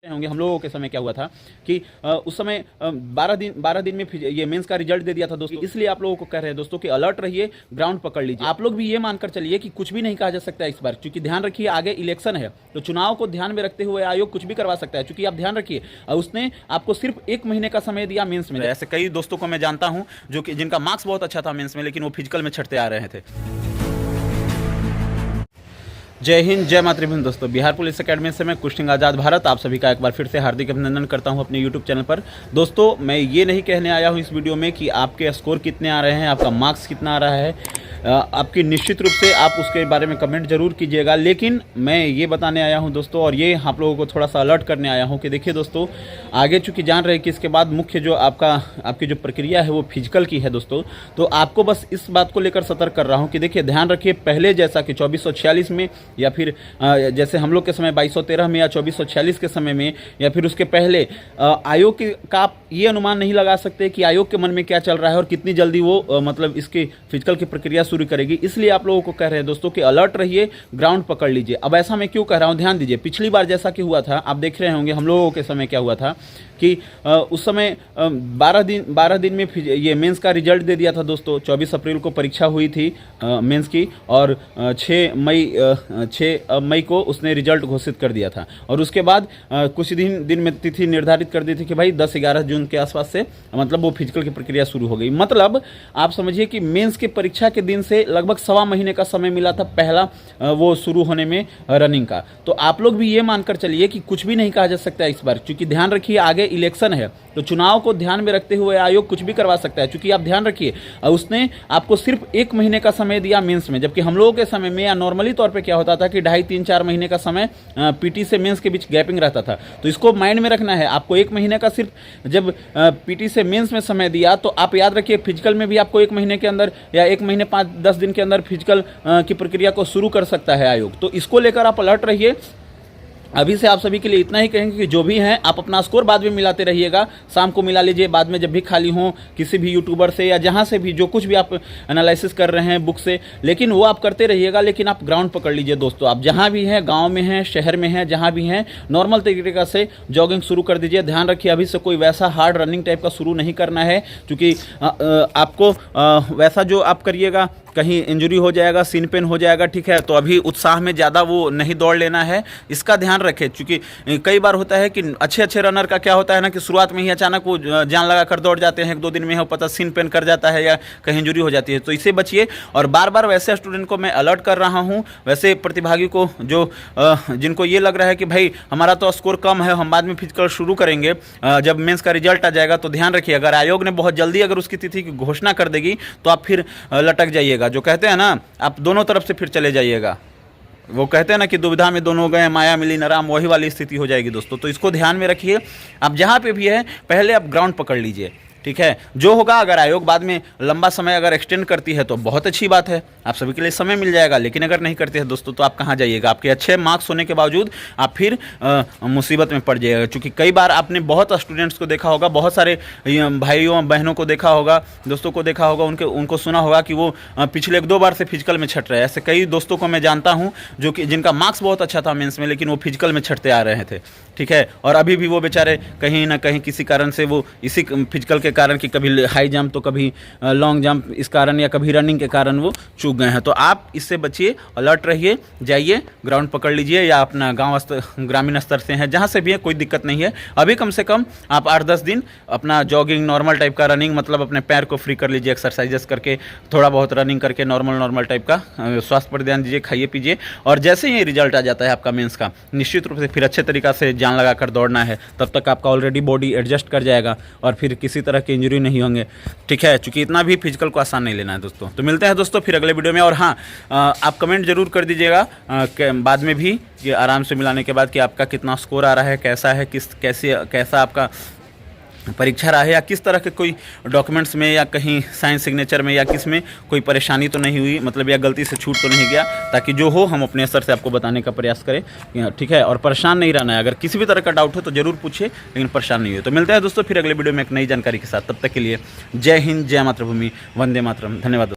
होंगे हम लोगों के समय क्या हुआ था कि उस समय 12 दिन में ये मेंस का रिजल्ट दे दिया था दोस्तों। इसलिए आप लोगों को कह रहे हैं दोस्तों कि अलर्ट रहिए, ग्राउंड पकड़ लीजिए। आप लोग भी ये मानकर चलिए कि कुछ भी नहीं कहा जा सकता है इस बार, क्योंकि ध्यान रखिए आगे इलेक्शन है, तो चुनाव को ध्यान में रखते हुए आयोग कुछ भी करवा सकता है। क्योंकि आप ध्यान रखिए उसने आपको सिर्फ 1 महीने का समय दिया मेंस में। ऐसे कई दोस्तों को मैं जानता हूं जो कि जिनका मार्क्स बहुत अच्छा था मेंस में, लेकिन वो फिजिकल में छटते आ रहे थे। जय हिंद, जय मातृभूमि दोस्तों। बिहार पुलिस एकेडमी से मैं कुछ सिंह आज़ाद भारत आप सभी का एक बार फिर से हार्दिक अभिनंदन करता हूं अपने यूट्यूब चैनल पर। दोस्तों मैं ये नहीं कहने आया हूं इस वीडियो में कि आपके स्कोर कितने आ रहे हैं, आपका मार्क्स कितना आ रहा है, आपकी निश्चित रूप से आप उसके बारे में कमेंट जरूर कीजिएगा। लेकिन मैं ये बताने आया हूं दोस्तों, और ये आप लोगों को थोड़ा सा अलर्ट करने आया हूं कि देखिए दोस्तों, आगे चूँकि जान रहे कि इसके बाद मुख्य जो आपकी जो प्रक्रिया है वो फिजिकल की है दोस्तों, तो आपको बस इस बात को लेकर सतर्क कर रहा हूँ कि देखिए ध्यान रखिए, पहले जैसा कि 2446 में या फिर जैसे हम लोग के समय 2213 में या 2446 के समय में या फिर उसके पहले आयोग का आप ये अनुमान नहीं लगा सकते कि आयोग के मन में क्या चल रहा है और कितनी जल्दी वो मतलब इसकी फिजिकल की प्रक्रिया शुरू करेगी। इसलिए आप लोगों को कह रहे हैं दोस्तों कि अलर्ट रहिए, ग्राउंड पकड़ लीजिए। अब ऐसा मैं क्यों कह रहा हूं, ध्यान दीजिए। पिछली बार जैसा कि हुआ था, आप देख रहे होंगे हम लोगों के समय क्या हुआ था कि उस समय 12 दिन में ये मेंस का रिजल्ट दे दिया था दोस्तों। 24 अप्रैल को परीक्षा हुई थी मेंस की, और 6 मई को उसने रिजल्ट घोषित कर दिया था। और उसके बाद कुछ दिन में तिथि निर्धारित कर दी थी कि भाई 10-11 जून के आसपास से मतलब वो फिजिकल की प्रक्रिया शुरू हो गई। मतलब आप समझिए कि मेंस की परीक्षा के दिन से लगभग 1.25 महीने का समय मिला था पहला वो शुरू होने में रनिंग का। तो आप लोग भी ये मानकर चलिए कि कुछ भी नहीं कहा जा सकता इस बार, क्योंकि ध्यान रखिए आगे इलेक्शन है, तो चुनाव को ध्यान में रखते हुए आयोग कुछ भी करवा सकता है। क्योंकि आप ध्यान रखिए उसने आपको सिर्फ 1 महीने का समय दिया मेंस में, जबकि हम लोगों के समय में या नॉर्मली तौर पे क्या होता था कि 2.5-3-4 महीने का समय पीटी से मेंस के बीच गैपिंग रहता था। तो इसको माइंड में रखना है आपको। 1 महीने का सिर्फ जब पीटी से मेंस में समय दिया, तो आप याद रखिए फिजिकल में भी आपको 1 महीने के अंदर या 1 महीने 5-10 दिन के अंदर फिजिकल की प्रक्रिया को शुरू कर सकता है आयोग। तो इसको लेकर आप अलर्ट रहिए। अभी से आप सभी के लिए इतना ही कहेंगे कि जो भी हैं आप अपना स्कोर बाद में मिलाते रहिएगा, शाम को मिला लीजिए, बाद में जब भी खाली हो किसी भी यूट्यूबर से या जहां से भी जो कुछ भी आप एनालिसिस कर रहे हैं बुक से, लेकिन वो आप करते रहिएगा। लेकिन आप ग्राउंड पकड़ लीजिए दोस्तों। आप जहां भी हैं, गांव में हैं, शहर में हैं, जहां भी हैं, नॉर्मल तरीके से जॉगिंग शुरू कर दीजिए। ध्यान रखिए अभी से कोई वैसा हार्ड रनिंग टाइप का शुरू नहीं करना है, क्योंकि आपको वैसा जो आप करिएगा कहीं इंजरी हो जाएगा, सीन पेन हो जाएगा, ठीक है। तो अभी उत्साह में ज़्यादा वो नहीं दौड़ लेना है, इसका ध्यान रखें। क्योंकि कई बार होता है कि अच्छे रनर का क्या होता है ना कि शुरुआत में ही अचानक वो जान लगा कर दौड़ जाते हैं, 1-2 दिन में हो पता सीन पेन कर जाता है या कहीं इंजरी हो जाती है। तो इससे बचिए। और बार बार वैसे स्टूडेंट को मैं अलर्ट कर रहा हूँ, वैसे प्रतिभागी को जो जिनको ये लग रहा है कि भाई हमारा तो स्कोर कम है, हम बाद में फिजिकल शुरू करेंगे जब मेंस का रिजल्ट आ जाएगा, तो ध्यान रखिए अगर आयोग ने बहुत जल्दी अगर उसकी तिथि की घोषणा कर देगी तो आप फिर लटक जाइएगा। जो कहते हैं ना, आप दोनों तरफ से फिर चले जाइएगा। वो कहते हैं ना कि दुविधा में दोनों गए, माया मिली न राम, वही वाली स्थिति हो जाएगी दोस्तों। तो इसको ध्यान में रखिए। आप जहां पे भी है पहले आप ग्राउंड पकड़ लीजिए, ठीक है। जो होगा अगर आयोग बाद में लंबा समय अगर एक्सटेंड करती है तो बहुत अच्छी बात है, आप सभी के लिए समय मिल जाएगा। लेकिन अगर नहीं करते हैं दोस्तों तो आप कहाँ जाइएगा, आपके अच्छे मार्क्स होने के बावजूद आप फिर मुसीबत में पड़ जाइएगा। क्योंकि कई बार आपने बहुत स्टूडेंट्स को देखा होगा, बहुत सारे भाइयों बहनों को देखा होगा, दोस्तों को देखा होगा, उनको सुना होगा कि वो पिछले 1-2 बार से फिजिकल में छट रहे हैं। ऐसे कई दोस्तों को मैं जानता हूँ जो कि जिनका मार्क्स बहुत अच्छा था मेंस में, लेकिन वो फिजिकल में छटते आ रहे थे, ठीक है। और अभी भी वो बेचारे कहीं ना कहीं किसी कारण से वो इसी फिजिकल के कारण कि कभी हाई जंप तो कभी लॉन्ग जंप इस कारण या कभी रनिंग के कारण वो चूक गए हैं। तो आप इससे बचिए, अलर्ट रहिए, जाइए ग्राउंड पकड़ लीजिए, या अपना गांव स्तर ग्रामीण स्तर से हैं जहां से भी है कोई दिक्कत नहीं है। अभी कम से कम आप 8-10 दिन अपना जॉगिंग नॉर्मल टाइप का रनिंग, मतलब अपने पैर को फ्री कर लीजिए, एक्सरसाइजेस करके थोड़ा बहुत रनिंग करके नॉर्मल टाइप का स्वास्थ्य पर ध्यान दीजिए, खाइए पीजिए। और जैसे ही रिजल्ट आ जाता है आपका मेंस का, निश्चित रूप से फिर अच्छे तरीक़ा से जान लगा कर दौड़ना है। तब तक आपका ऑलरेडी बॉडी एडजस्ट कर जाएगा और फिर किसी तरह की इंजरी नहीं होंगे, ठीक है। चूंकि इतना भी फिजिकल को आसान नहीं लेना है दोस्तों। तो मिलते हैं दोस्तों फिर अगले वीडियो में। और हाँ, आप कमेंट जरूर कर दीजिएगा बाद में भी, कि आराम से मिलाने के बाद कि आपका कितना स्कोर आ रहा है, कैसा है, कैसा आपका परीक्षा रहा है, या किस तरह के कोई डॉक्यूमेंट्स में या कहीं साइन सिग्नेचर में या किस में कोई परेशानी तो नहीं हुई, मतलब या गलती से छूट तो नहीं गया, ताकि जो हो हम अपने स्तर से आपको बताने का प्रयास करें, ठीक है। और परेशान नहीं रहना है, अगर किसी भी तरह का डाउट हो तो जरूर पूछिए, लेकिन परेशान नहीं हो। तो मिलते हैं दोस्तों फिर अगले वीडियो में एक नई जानकारी के साथ। तब तक के लिए जय हिंद, जय मातृभूमि, वंदे मातरम। धन्यवाद।